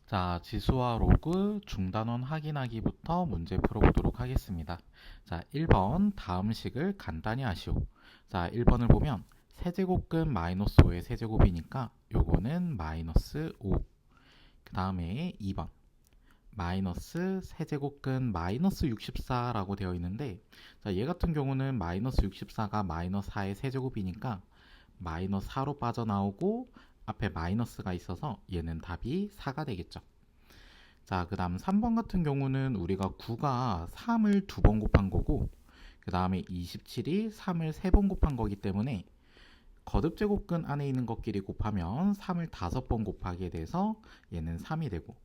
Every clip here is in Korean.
자, 지수와 로그 중단원 확인하기부터 문제 풀어보도록 하겠습니다. 자, 1번 다음 식을 간단히 하시오. 자, 1번을 보면 세제곱근 마이너스 5의 세제곱이니까 요거는 마이너스 5. 그 다음에 2번 마이너스 세제곱근 마이너스 64라고 되어 있는데, 자, 얘 같은 경우는 마이너스 64가 마이너스 4의 세제곱이니까 마이너스 4로 빠져나오고 앞에 마이너스가 있어서 얘는 답이 4가 되겠죠. 자, 그 다음 3번 같은 경우는 우리가 9가 3을 2번 곱한 거고, 그 다음에 27이 3을 3번 곱한 거기 때문에 거듭제곱근 안에 있는 것끼리 곱하면 3을 5번 곱하게 돼서 얘는 3이 되고,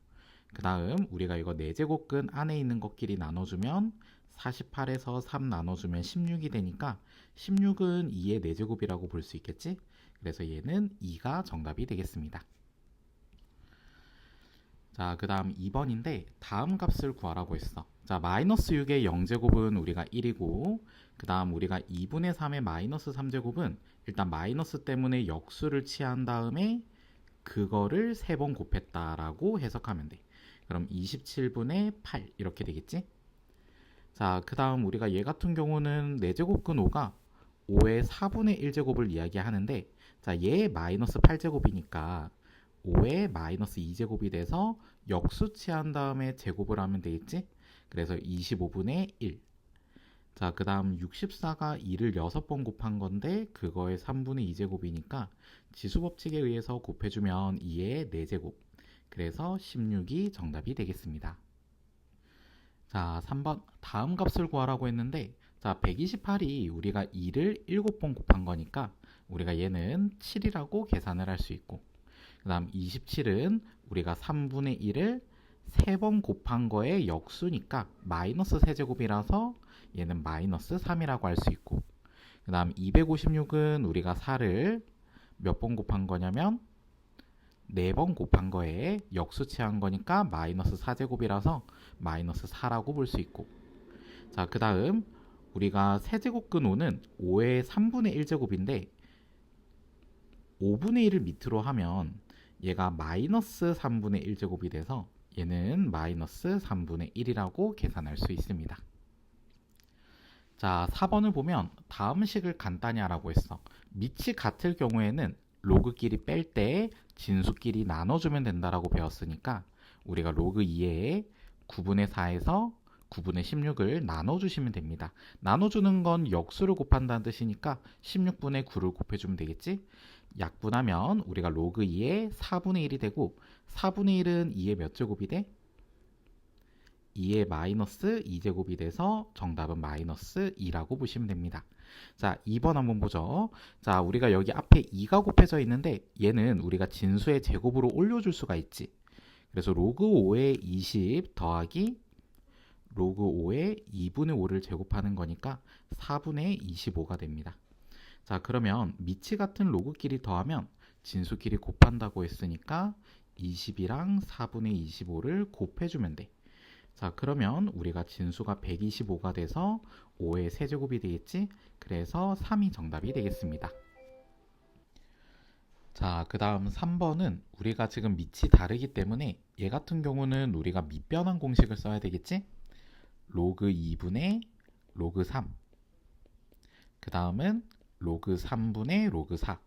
그 다음 우리가 이거 4제곱근 안에 있는 것끼리 나눠주면 48에서 3 나눠주면 16이 되니까 16은 2의 4제곱이라고 볼 수 있겠지? 그래서 얘는 2가 정답이 되겠습니다. 자, 그 다음 2번인데 다음 값을 구하라고 했어. 자, 마이너스 6의 0제곱은 우리가 1이고, 그 다음 우리가 2분의 3의 마이너스 3제곱은 일단 마이너스 때문에 역수를 취한 다음에 그거를 3번 곱했다라고 해석하면 돼. 그럼 27분의 8 이렇게 되겠지? 자, 그 다음 우리가 얘 같은 경우는 4제곱근 5가 5의 4분의 1제곱을 이야기하는데, 자, 얘 마이너스 8제곱이니까 5의 마이너스 2제곱이 돼서 역수 취한 다음에 제곱을 하면 되겠지? 그래서 25분의 1. 자, 그 다음 64가 2를 6번 곱한 건데 그거의 3분의 2제곱이니까 지수법칙에 의해서 곱해주면 2의 4제곱. 그래서 16이 정답이 되겠습니다. 자, 3번 다음 값을 구하라고 했는데, 자, 128이 우리가 2를 7번 곱한 거니까 우리가 얘는 7이라고 계산을 할 수 있고, 그 다음 27은 우리가 3분의 1을 3번 곱한 거의 역수니까 마이너스 세제곱이라서 얘는 마이너스 3이라고 할 수 있고, 그 다음 256은 우리가 4를 몇 번 곱한 거냐면 4번 곱한 거에 역수 취한 거니까 마이너스 4제곱이라서 마이너스 4라고 볼 수 있고, 자, 그 다음 우리가 세제곱근 5는 5의 3분의 1제곱인데 5분의 1을 밑으로 하면 얘가 마이너스 3분의 1제곱이 돼서 얘는 마이너스 3분의 1이라고 계산할 수 있습니다. 자, 4번을 보면 다음 식을 간단히 하라고 했어. 밑이 같을 경우에는 로그끼리 뺄 때 진수끼리 나눠주면 된다라고 배웠으니까 우리가 로그 2에 9분의 4에서 9분의 16을 나눠주시면 됩니다. 나눠주는 건 역수를 곱한다는 뜻이니까 16분의 9를 곱해주면 되겠지? 약분하면 우리가 로그 2의 4분의 1이 되고, 4분의 1은 2의 몇 제곱이 돼? 2의 마이너스 2제곱이 돼서 정답은 마이너스 2라고 보시면 됩니다. 자, 2번 한번 보죠. 자, 우리가 여기 앞에 2가 곱해져 있는데 얘는 우리가 진수의 제곱으로 올려줄 수가 있지. 그래서 로그 5의 20 더하기 로그 5의 2분의 5를 제곱하는 거니까 4분의 25가 됩니다. 자, 그러면 밑이 같은 로그끼리 더하면 진수끼리 곱한다고 했으니까 20이랑 4분의 25를 곱해주면 돼. 자, 그러면 우리가 진수가 125가 돼서 5의 세제곱이 되겠지? 그래서 3이 정답이 되겠습니다. 자, 그 다음 3번은 우리가 지금 밑이 다르기 때문에 얘 같은 경우는 우리가 밑변환 공식을 써야 되겠지? 로그 2분의 로그 3. 그 다음은 로그 3분의 로그 4.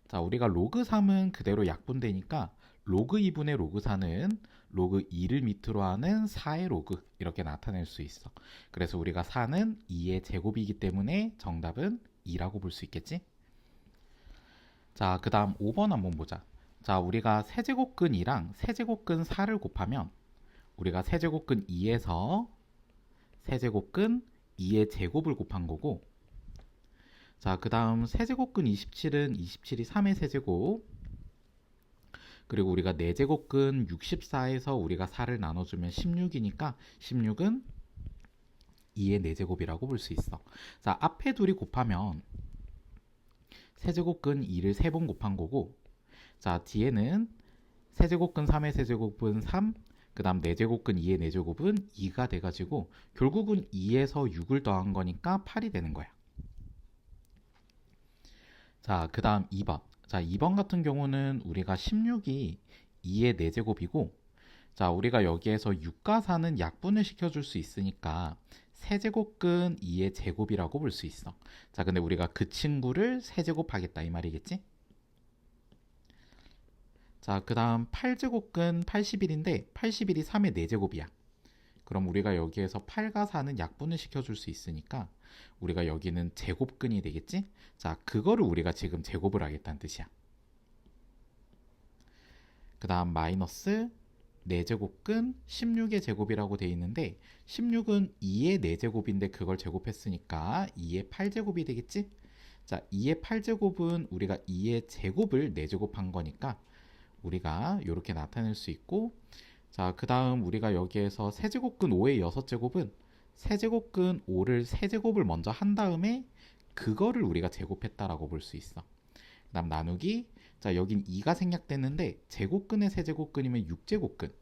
자, 우리가 로그 3은 그대로 약분되니까 로그 2분의 로그 4는 로그 2를 밑으로 하는 4의 로그 이렇게 나타낼 수 있어. 그래서 우리가 4는 2의 제곱이기 때문에 정답은 2라고 볼 수 있겠지? 자, 그 다음 5번 한번 보자. 자, 우리가 세제곱근 2랑 세제곱근 4를 곱하면 우리가 세제곱근 2에서 세제곱근 2의 제곱을 곱한 거고, 자, 그 다음 세제곱근 27은 27이 3의 세제곱, 그리고 우리가 4제곱근 64에서 우리가 4를 나눠주면 16이니까 16은 2의 4제곱이라고 볼 수 있어. 자, 앞에 둘이 곱하면 세제곱근 2를 3번 곱한 거고, 자, 뒤에는 세제곱근 3의 세제곱은 3, 그 다음 4제곱근 2의 4제곱은 2가 돼가지고 결국은 2에서 6을 더한 거니까 8이 되는 거야. 자, 그 다음 2번. 자, 2번 같은 경우는 우리가 16이 2의 4제곱이고 자 우리가 여기에서 6과 4는 약분을 시켜줄 수 있으니까 세제곱근 2의 제곱이라고 볼 수 있어. 자 근데 우리가 그 친구를 세제곱하겠다 이 말이겠지? 자 그 다음 8제곱근 81인데 81이 3의 4제곱이야. 그럼 우리가 여기에서 8과 4는 약분을 시켜줄 수 있으니까 우리가 여기는 제곱근이 되겠지? 자 그거를 우리가 지금 제곱을 하겠다는 뜻이야. 그 다음 마이너스 4제곱근 16의 제곱이라고 되어 있는데 16은 2의 4제곱인데 그걸 제곱했으니까 2의 8제곱이 되겠지? 자 2의 8제곱은 우리가 2의 제곱을 4제곱한 거니까 우리가 이렇게 나타낼 수 있고 자 그 다음 우리가 여기에서 세제곱근 5의 6제곱은 세제곱근 5를 세제곱을 먼저 한 다음에 그거를 우리가 제곱했다라고 볼 수 있어. 그 다음 나누기 자 여긴 2가 생략됐는데 제곱근의 세제곱근이면 6제곱근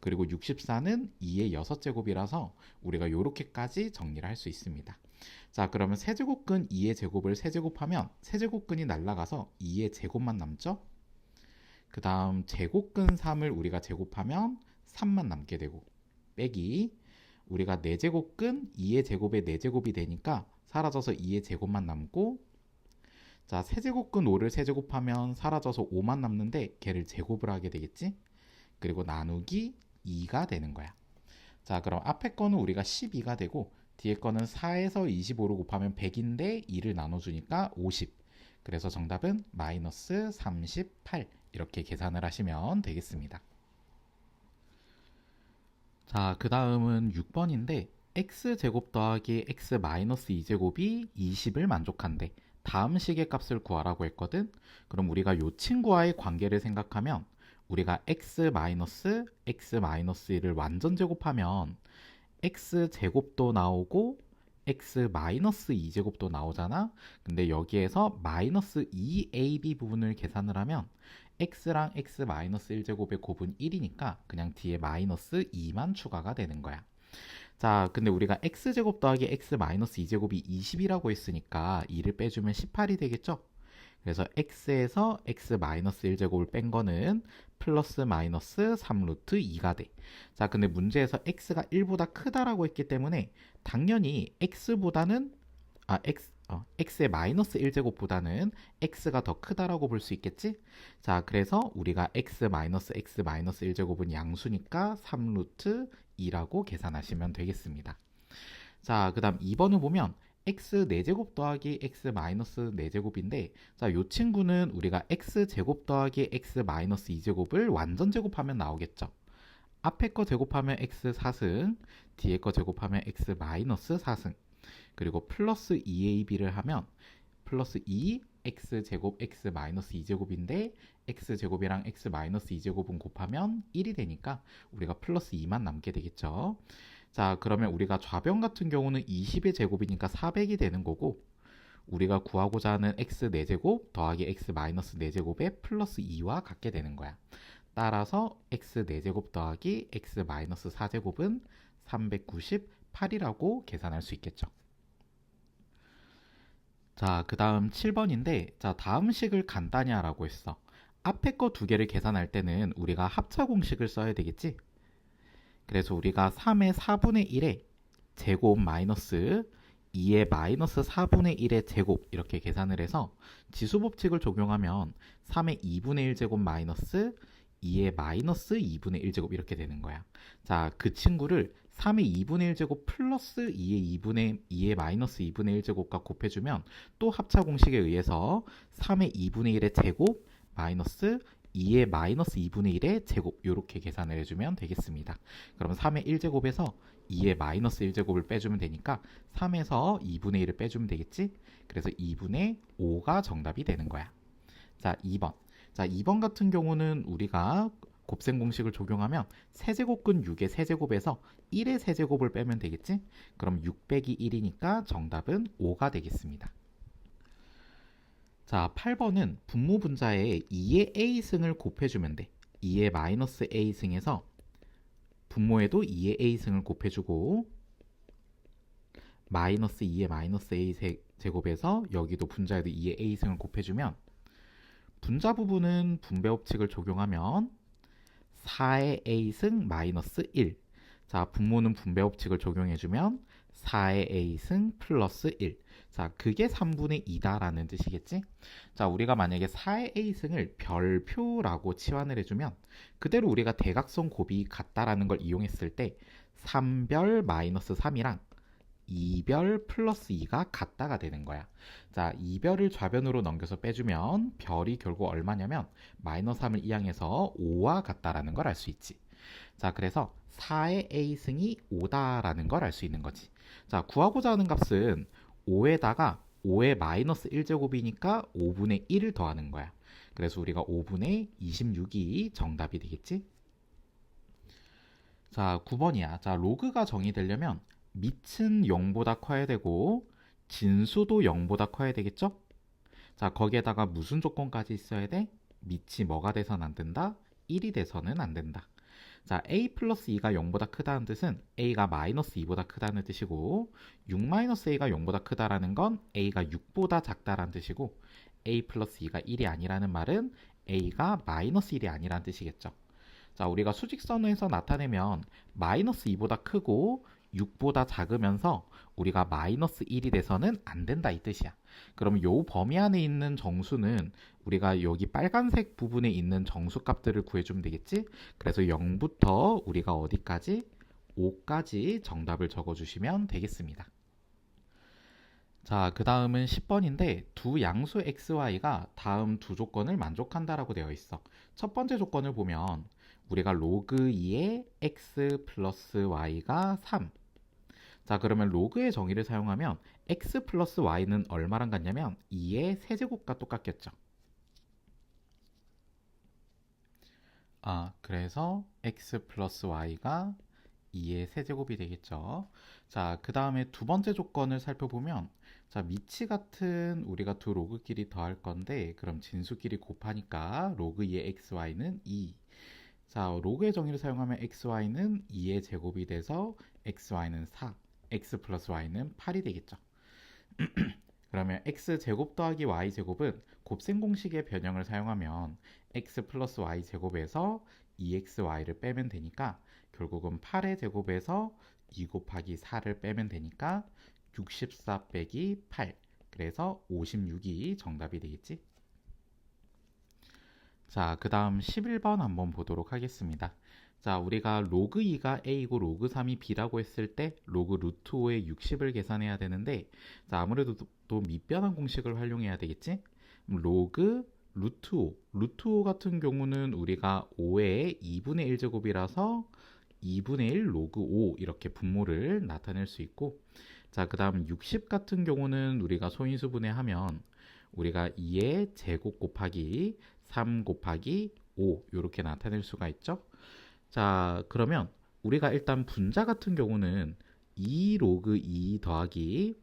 그리고 64는 2의 6제곱이라서 우리가 이렇게까지 정리를 할 수 있습니다. 자 그러면 세제곱근 2의 제곱을 세제곱하면 세제곱근이 날라가서 2의 제곱만 남죠. 그 다음 제곱근 3을 우리가 제곱하면 3만 남게 되고 빼기 우리가 4제곱근 2의 제곱에 4제곱이 되니까 사라져서 2의 제곱만 남고 자 세제곱근 5를 세제곱하면 사라져서 5만 남는데 걔를 제곱을 하게 되겠지? 그리고 나누기 2가 되는 거야. 자 그럼 앞에 거는 우리가 12가 되고 뒤에 거는 4에서 25를 곱하면 100인데 2를 나눠주니까 50. 그래서 정답은 마이너스 38 이렇게 계산을 하시면 되겠습니다. 자 그 다음은 6번인데 x제곱 더하기 x 마이너스 2제곱이 20을 만족한대. 다음 식의 값을 구하라고 했거든. 그럼 우리가 이 친구와의 관계를 생각하면 우리가 x 마이너스 1을 완전 제곱하면 x 제곱도 나오고 x 마이너스 2제곱도 나오잖아. 근데 여기에서 마이너스 2ab 부분을 계산을 하면 x랑 x 마이너스 1제곱의 곱은 1이니까 그냥 뒤에 마이너스 2만 추가가 되는 거야. 자 근데 우리가 x제곱 더하기 x 마이너스 2제곱이 20이라고 했으니까 2를 빼주면 18이 되겠죠. 그래서 x에서 x 마이너스 1제곱을 뺀 거는 플러스 마이너스 3루트 2가 돼. 자 근데 문제에서 x가 1보다 크다라고 했기 때문에 당연히 x의 마이너스 1제곱보다는 x가 더 크다라고 볼 수 있겠지? 자 그래서 우리가 x 마이너스 1제곱은 양수니까 3루트 2라고 계산하시면 되겠습니다. 자 그 다음 2번을 보면 x 4제곱 더하기 x 마이너스 4제곱인데 자 요 친구는 우리가 x제곱 더하기 x 마이너스 2제곱을 완전 제곱하면 나오겠죠. 앞에 거 제곱하면 x 4승 뒤에 거 제곱하면 x 마이너스 4승 그리고 플러스 2ab를 하면 플러스 2 x제곱 x 마이너스 2제곱인데 x제곱이랑 x 마이너스 2제곱은 곱하면 1이 되니까 우리가 플러스 2만 남게 되겠죠. 자 그러면 우리가 좌변 같은 경우는 20의 제곱이니까 400이 되는 거고 우리가 구하고자 하는 x 4제곱 더하기 x 마이너스 4제곱에 플러스 2와 같게 되는 거야. 따라서 x 4제곱 더하기 x 마이너스 4제곱은 398이라고 계산할 수 있겠죠. 자, 그 다음 7번인데, 자, 다음 식을 간단히 하라고 했어. 앞에 거 두 개를 계산할 때는 우리가 합차 공식을 써야 되겠지? 그래서 우리가 3의 4분의 1의 제곱 마이너스 2의 마이너스 4분의 1의 제곱 이렇게 계산을 해서 지수법칙을 적용하면 3의 2분의 1 제곱 마이너스 2의 마이너스 2분의 1 제곱 이렇게 되는 거야. 자, 그 친구를 3의 2분의 1 제곱 플러스 2의 마이너스 2분의 1 제곱과 곱해주면 또 합차 공식에 의해서 3의 2분의 1의 제곱 마이너스 2의 마이너스 2분의 1의 제곱 이렇게 계산을 해주면 되겠습니다. 그럼 3의 1제곱에서 2의 마이너스 1제곱을 빼주면 되니까 3에서 2분의 1을 빼주면 되겠지? 그래서 2분의 5가 정답이 되는 거야. 자, 2번. 자, 2번 같은 경우는 우리가 곱셈 공식을 적용하면 세제곱근 6의 세제곱에서 1의 세제곱을 빼면 되겠지? 그럼 6 빼기 1이니까 정답은 5가 되겠습니다. 자, 8번은 분모 분자에 2의 a승을 곱해주면 돼. 2의 마이너스 a승에서 분모에도 2의 a승을 곱해주고 마이너스 2의 마이너스 a 제곱에서 여기도 분자에도 2의 a승을 곱해주면 분자 부분은 분배 법칙을 적용하면 4의 a승 마이너스 1. 자, 분모는 분배 법칙을 적용해주면 4의 a승 플러스 1. 자, 그게 3분의 2다라는 뜻이겠지? 자, 우리가 만약에 4의 a승을 별표라고 치환을 해주면 그대로 우리가 대각선 곱이 같다라는 걸 이용했을 때 3별 마이너스 3이랑 2별 플러스 2가 같다가 되는 거야. 자, 2별을 좌변으로 넘겨서 빼주면 별이 결국 얼마냐면 마이너스 3을 이항해서 5와 같다라는 걸 알 수 있지. 자, 그래서 4의 a승이 5다라는 걸 알 수 있는 거지. 자, 구하고자 하는 값은 5에다가 5의 마이너스 1제곱이니까 5분의 1을 더하는 거야. 그래서 우리가 5분의 26이 정답이 되겠지? 자, 9번이야. 자, 로그가 정의되려면 밑은 0보다 커야 되고 진수도 0보다 커야 되겠죠? 자, 거기에다가 무슨 조건까지 있어야 돼? 밑이 뭐가 돼서는 안 된다? 1이 돼서는 안 된다. 자, a 플러스 2가 0보다 크다는 뜻은 a가 마이너스 2보다 크다는 뜻이고 6 마이너스 a가 0보다 크다라는 건 a가 6보다 작다라는 뜻이고 a 플러스 2가 1이 아니라는 말은 a가 마이너스 1이 아니라는 뜻이겠죠. 자, 우리가 수직선에서 나타내면 마이너스 2보다 크고 6보다 작으면서 우리가 마이너스 1이 돼서는 안 된다 이 뜻이야. 그럼 요 범위 안에 있는 정수는 우리가 여기 빨간색 부분에 있는 정수 값들을 구해주면 되겠지? 그래서 0부터 우리가 어디까지? 5까지 정답을 적어주시면 되겠습니다. 자, 그 다음은 10번인데 두 양수 xy가 다음 두 조건을 만족한다라고 되어 있어. 첫 번째 조건을 보면 우리가 로그 2의 x 플러스 y가 3. 자, 그러면 로그의 정의를 사용하면 x 플러스 y는 얼마랑 같냐면 2의 세제곱과 똑같겠죠. 그래서 x 플러스 y가 2의 세제곱이 되겠죠. 자, 그 다음에 두 번째 조건을 살펴보면 자, 밑이 같은 우리가 두 로그끼리 더할 건데 그럼 진수끼리 곱하니까 로그 2의 xy는 2. 자, 로그의 정의를 사용하면 xy는 2의 제곱이 돼서 xy는 4, x 플러스 y는 8이 되겠죠. 그러면 x 제곱 더하기 y 제곱은 곱셈 공식의 변형을 사용하면 x 플러스 y 제곱에서 2xy를 빼면 되니까 결국은 8의 제곱에서 2 곱하기 4를 빼면 되니까 64 빼기 8, 그래서 56이 정답이 되겠지. 자, 그 다음 11번 한번 보도록 하겠습니다. 자, 우리가 로그 2가 a이고 로그 3이 b라고 했을 때 로그 루트 5의 60을 계산해야 되는데 자, 아무래도 또 밑변환 공식을 활용해야 되겠지? 로그 루트 5, 루트 5 같은 경우는 우리가 5의 2분의 1제곱이라서 2분의 1 로그 5 이렇게 분모를 나타낼 수 있고 자, 그 다음 60 같은 경우는 우리가 소인수 분해하면 우리가 2의 제곱 곱하기 3 곱하기 5 이렇게 나타낼 수가 있죠. 자, 그러면 우리가 일단 분자 같은 경우는 2 로그 2 더하기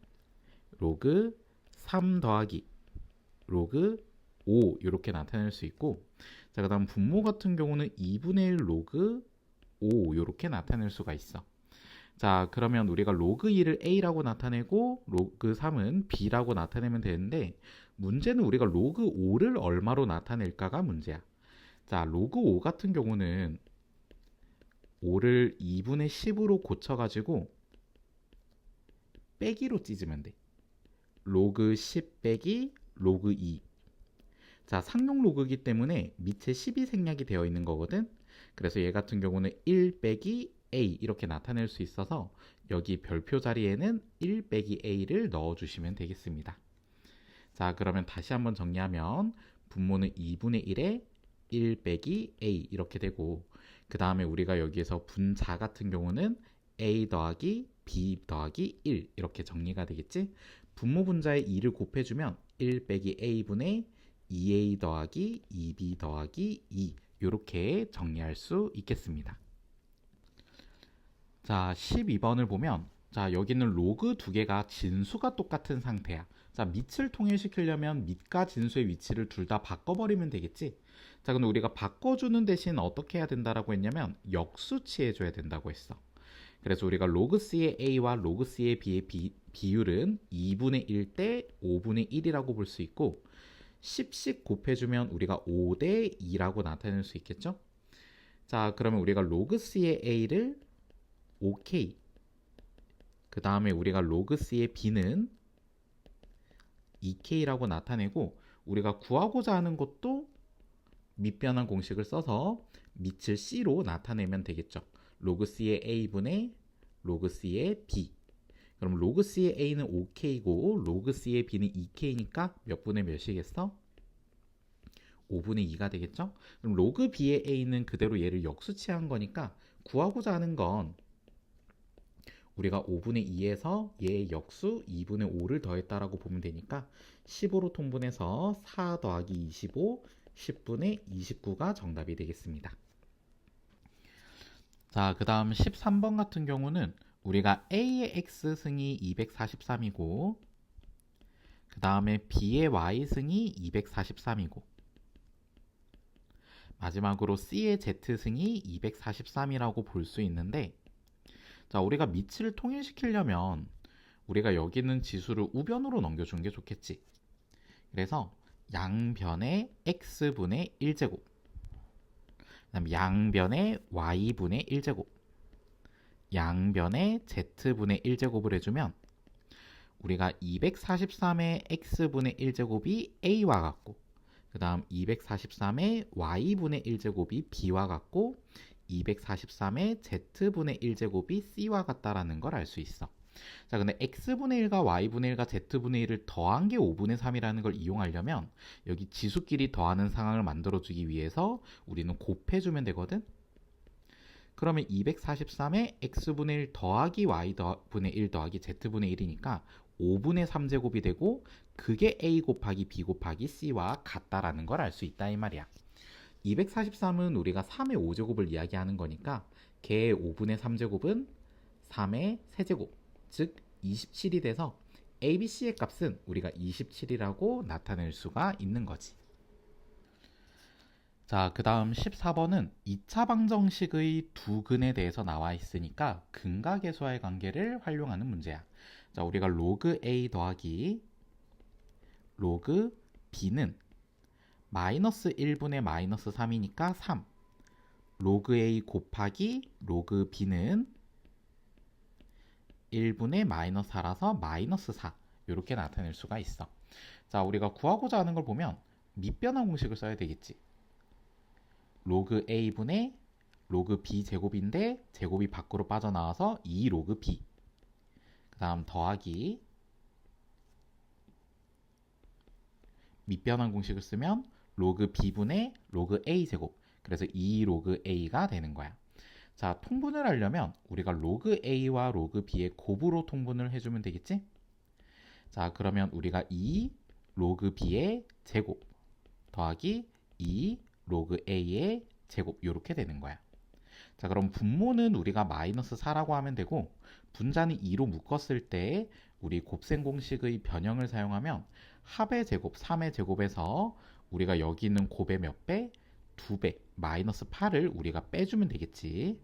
로그 3 더하기 로그 5 이렇게 나타낼 수 있고 자, 그 다음 분모 같은 경우는 2분의 1 로그 5 이렇게 나타낼 수가 있어. 자, 그러면 우리가 로그 2를 a라고 나타내고 로그 3은 b라고 나타내면 되는데 문제는 우리가 로그 5를 얼마로 나타낼까가 문제야. 자, 로그 5 같은 경우는 5를 2분의 10으로 고쳐가지고 빼기로 찢으면 돼. 로그 10 빼기 로그 2. 자, 상용 로그이기 때문에 밑에 10이 생략이 되어 있는 거거든. 그래서 얘 같은 경우는 1 빼기 a 이렇게 나타낼 수 있어서 여기 별표 자리에는 1 빼기 a를 넣어주시면 되겠습니다. 자, 그러면 다시 한번 정리하면 분모는 2분의 1에 1 빼기 a 이렇게 되고 그 다음에 우리가 여기에서 분자 같은 경우는 a 더하기 b 더하기 1 이렇게 정리가 되겠지? 분모 분자에 2를 곱해주면 1 빼기 a분의 2a 더하기 2b 더하기 2 이렇게 정리할 수 있겠습니다. 자, 12번을 보면 자, 여기는 로그 두 개가 진수가 똑같은 상태야. 자, 밑을 통일시키려면 밑과 진수의 위치를 둘 다 바꿔버리면 되겠지? 자, 근데 우리가 바꿔주는 대신 어떻게 해야 된다라고 했냐면 역수치해줘야 된다고 했어. 그래서 우리가 로그 C의 A와 로그 C의 B의 비율은 2분의 1 대 5분의 1이라고 볼 수 있고 10씩 곱해주면 우리가 5 대 2라고 나타낼 수 있겠죠? 자, 그러면 우리가 로그 C의 A를 OK, 그 다음에 우리가 로그 C의 B는 2K라고 나타내고, 우리가 구하고자 하는 것도 밑변환 공식을 써서 밑을 C로 나타내면 되겠죠. 로그 C의 A분의 로그 C의 B. 그럼 로그 C의 A는 5K고 로그 C의 B는 2K니까 몇 분의 몇이겠어? 5분의 2가 되겠죠? 그럼 로그 B의 A는 그대로 얘를 역수치한 거니까 구하고자 하는 건 우리가 5분의 2에서 얘의 역수 2분의 5를 더했다라고 보면 되니까 15로 통분해서 4 더하기 25, 10분의 29가 정답이 되겠습니다. 자, 그 다음 13번 같은 경우는 우리가 A의 X승이 243이고 그 다음에 B의 Y승이 243이고 마지막으로 C의 Z승이 243이라고 볼 수 있는데, 자, 우리가 밑을 통일시키려면 우리가 여기 있는 지수를 우변으로 넘겨주는 게 좋겠지. 그래서 양변의 x분의 1제곱, 그다음 양변의 y분의 1제곱, 양변의 z분의 1제곱을 해주면 우리가 243의 x분의 1제곱이 a와 같고, 그 다음 243의 y분의 1제곱이 b와 같고, 243의 z분의 1제곱이 c와 같다라는 걸 알 수 있어. 자, 근데 x분의 1과 y분의 1과 z분의 1을 더한 게 5분의 3이라는 걸 이용하려면 여기 지수끼리 더하는 상황을 만들어주기 위해서 우리는 곱해주면 되거든. 그러면 243에 x분의 1 더하기 y분의 1 더하기 z분의 1이니까 5분의 3제곱이 되고, 그게 a 곱하기 b 곱하기 c와 같다라는 걸 알 수 있다 이 말이야. 243은 우리가 3의 5제곱을 이야기하는 거니까 걔의 5분의 3제곱은 3의 세제곱, 즉 27이 돼서 a, b, c의 값은 우리가 27이라고 나타낼 수가 있는 거지. 자, 그 다음 14번은 2차 방정식의 두 근에 대해서 나와 있으니까 근과 계수와의 관계를 활용하는 문제야. 자, 우리가 로그 a 더하기 로그 b는 마이너스 1분의 마이너스 3이니까 3, 로그 a 곱하기 로그 b는 1분의 마이너스 4라서 마이너스 4, 이렇게 나타낼 수가 있어. 자, 우리가 구하고자 하는 걸 보면 밑변환 공식을 써야 되겠지. 로그 a분의 로그 b 제곱인데 제곱이 밖으로 빠져나와서 2 로그 b, 그 다음 더하기 밑변환 공식을 쓰면 로그 b분의 로그 a 제곱, 그래서 2 로그 a가 되는 거야. 자, 통분을 하려면 우리가 로그 a와 로그 b의 곱으로 통분을 해주면 되겠지? 자, 그러면 우리가 2 로그 b의 제곱 더하기 2 로그 a의 제곱, 이렇게 되는 거야. 자, 그럼 분모는 우리가 마이너스 4라고 하면 되고, 분자는 2로 묶었을 때 우리 곱셈 공식의 변형을 사용하면 합의 제곱 3의 제곱에서 우리가 여기 있는 곱의 몇 배? 2배, 마이너스 8을 우리가 빼주면 되겠지.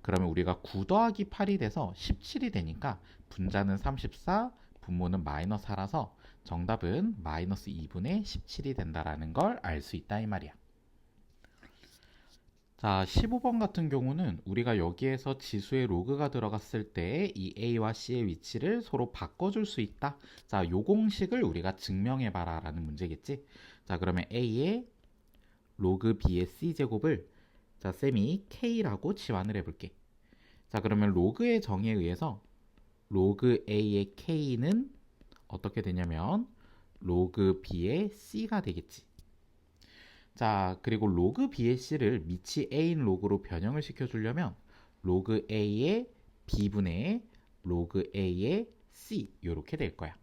그러면 우리가 9 더하기 8이 돼서 17이 되니까 분자는 34, 분모는 마이너스 4라서 정답은 마이너스 2분의 17이 된다라는 걸 알 수 있다 이 말이야. 자, 15번 같은 경우는 우리가 여기에서 지수의 로그가 들어갔을 때 이 a와 c의 위치를 서로 바꿔줄 수 있다. 자, 요 공식을 우리가 증명해봐라 라는 문제겠지. 자, 그러면 a의 로그 b의 c제곱을 자, 쌤이 k라고 치환을 해볼게. 자, 그러면 로그의 정의에 의해서 로그 a의 k는 어떻게 되냐면 로그 b의 c가 되겠지. 자, 그리고 로그 b의 c를 밑이 a인 로그로 변형을 시켜주려면 로그 a의 b분의 로그 a의 c, 이렇게 될 거야.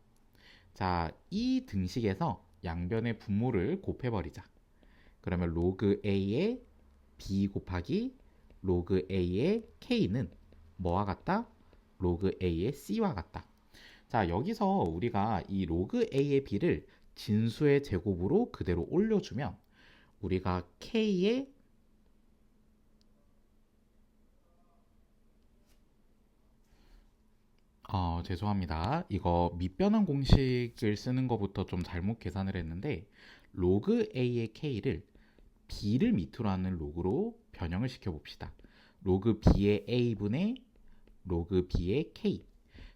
자, 이 등식에서 양변의 분모를 곱해버리자. 그러면 로그 a의 b 곱하기 로그 a의 k는 뭐와 같다? 로그 a의 c와 같다. 자, 여기서 우리가 이 로그 a의 b를 진수의 제곱으로 그대로 올려주면 우리가 k의 죄송합니다. 이거 밑변환 공식을 쓰는 것부터 좀 잘못 계산을 했는데 로그 a의 k를 b를 밑으로 하는 로그로 변형을 시켜봅시다. 로그 b의 a분의 로그 b의 k.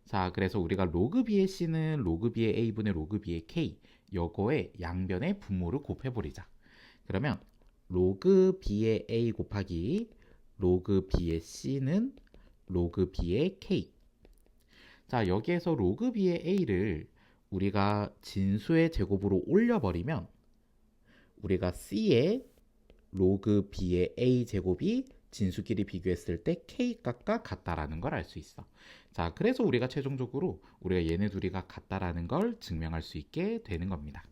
자, 그래서 우리가 로그 b의 c는 로그 b의 a분의 로그 b의 k, 요거의 양변의 분모를 곱해버리자. 그러면 로그 b의 a 곱하기 로그 b의 c는 로그 b의 k. 자, 여기에서 로그 b의 a를 우리가 진수의 제곱으로 올려버리면 우리가 c의 로그 b의 a 제곱이 진수끼리 비교했을 때 k 값과 같다라는 걸 알 수 있어. 자, 그래서 우리가 최종적으로 우리가 얘네 둘이가 같다라는 걸 증명할 수 있게 되는 겁니다.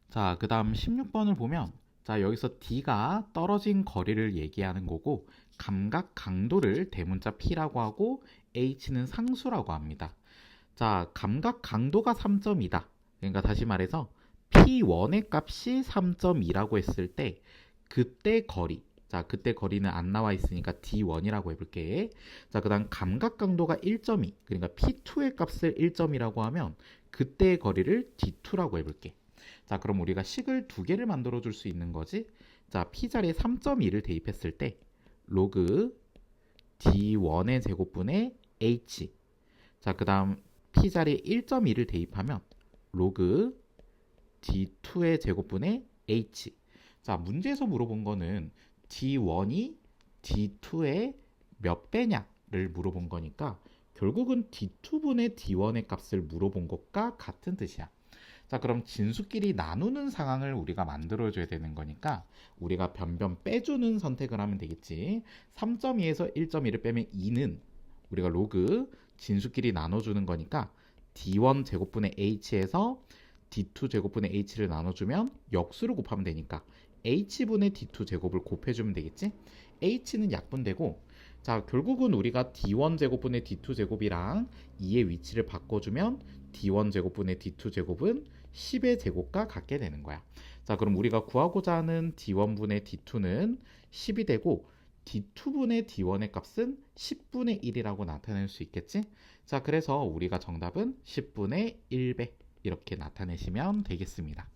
자, 그 다음 16번을 보면 자, 여기서 D가 떨어진 거리를 얘기하는 거고 감각 강도를 대문자 P라고 하고 H는 상수라고 합니다. 자, 감각 강도가 3.2다. 그러니까 다시 말해서 P1의 값이 3.2라고 했을 때 그때 거리, 자, 그때 거리는 안 나와 있으니까 D1이라고 해볼게. 자, 그 다음 감각 강도가 1.2, 그러니까 P2의 값을 1.2라고 하면 그때의 거리를 D2라고 해볼게. 자, 그럼 우리가 식을 두 개를 만들어 줄 수 있는 거지. 자, P 자리에 3.2를 대입했을 때 로그 D1의 제곱분의 H. 자, 그 다음 P 자리에 1.2를 대입하면 로그 D2의 제곱분의 H. 자, 문제에서 물어본 거는 D1이 D2의 몇 배냐를 물어본 거니까 결국은 D2분의 D1의 값을 물어본 것과 같은 뜻이야. 자, 그럼 진수끼리 나누는 상황을 우리가 만들어줘야 되는 거니까 우리가 변변 빼주는 선택을 하면 되겠지. 3.2에서 1.2를 빼면 2는 우리가 로그 진수끼리 나눠주는 거니까 D1 제곱분의 H에서 D2 제곱분의 H를 나눠주면 역수로 곱하면 되니까 H분의 D2 제곱을 곱해주면 되겠지. H는 약분되고 자, 결국은 우리가 D1 제곱분의 D2 제곱이랑 2의 위치를 바꿔주면 D1 제곱분의 D2 제곱은 10의 제곱과 같게 되는 거야. 자, 그럼 우리가 구하고자 하는 D1분의 D2는 10이 되고 D2분의 D1의 값은 10분의 1이라고 나타낼 수 있겠지? 자, 그래서 우리가 정답은 10분의 1배 이렇게 나타내시면 되겠습니다.